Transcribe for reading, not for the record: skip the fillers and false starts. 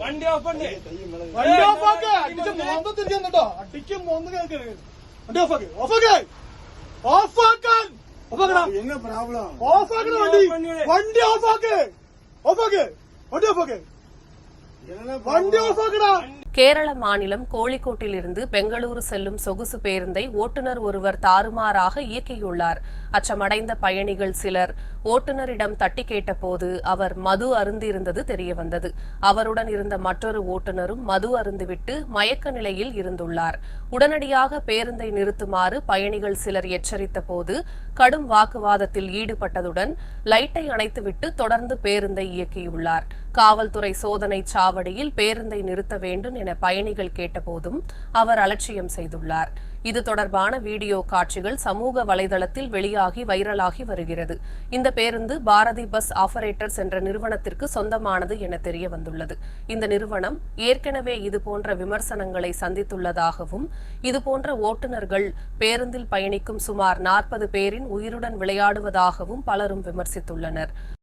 வண்டி ஆஃப் பண்ணு. வண்டி ஆஃப் ஆக்கு. அடிச்சு மோந்து திருக்கேன் കേട്ടോ. அடிச்சு மோந்து கேக்குறேன். வண்டி ஆஃப் ஆக்கு. ஆஃப் ஆக்கு. ஆஃப் ஆக்கு. ஆஃப் ஆக்குடா. என்ன ப்ராப்ளம்? ஆஃப் ஆக்குடா வண்டி. வண்டி ஆஃப் ஆக்கு. ஆஃப் ஆக்கு. வண்டி ஆஃப் ஆக்கு. வண்டி ஆஃப் ஆக்குடா. கேரள மாநிலம் கோழிக்கோட்டிலிருந்து பெங்களூரு செல்லும் சொகுசு பேருந்தை ஓட்டுநர் ஒருவர் தாறுமாறாக இயக்கியுள்ளார். அச்சமடைந்த பயணிகள் சிலர் ஓட்டுநரிடம் தட்டி கேட்டபோது அவர் மது அருந்திருந்தது தெரியவந்தது. அவருடன் இருந்த மற்றொரு ஓட்டுநரும் மது அருந்திவிட்டு மயக்க நிலையில் இருந்துள்ளார். உடனடியாக பேருந்தை நிறுத்துமாறு பயணிகள் சிலர் எச்சரித்த போது கடும் வாக்குவாதத்தில் ஈடுபட்டதுடன் லைட்டை அணைத்துவிட்டு தொடர்ந்து பேருந்தை இயக்கியுள்ளார். காவல்துறை சோதனை சாவடியில் பேருந்தை நிறுத்த வேண்டும் என பயணிகள் கேட்டபோதும் அவர் அலட்சியம் செய்துள்ளார். இது தொடர்பான வீடியோ காட்சிகள் சமூக வலைதளத்தில் வெளியாகி வைரலாகி வருகிறது. இந்த பேருந்து பாரதி பஸ் ஆபரேட்டர்ஸ் என்ற நிறுவனத்திற்கு சொந்தமானது என தெரிய வந்துள்ளது. இந்த நிறுவனம் ஏற்கனவே இதுபோன்ற விமர்சனங்களை சந்தித்துள்ளதாகவும் இதுபோன்ற ஓட்டுநர்கள் பேருந்தில் பயணிக்கும் சுமார் 40 பேரின் உயிருடன் விளையாடுவதாகவும் பலரும் விமர்சித்துள்ளனர்.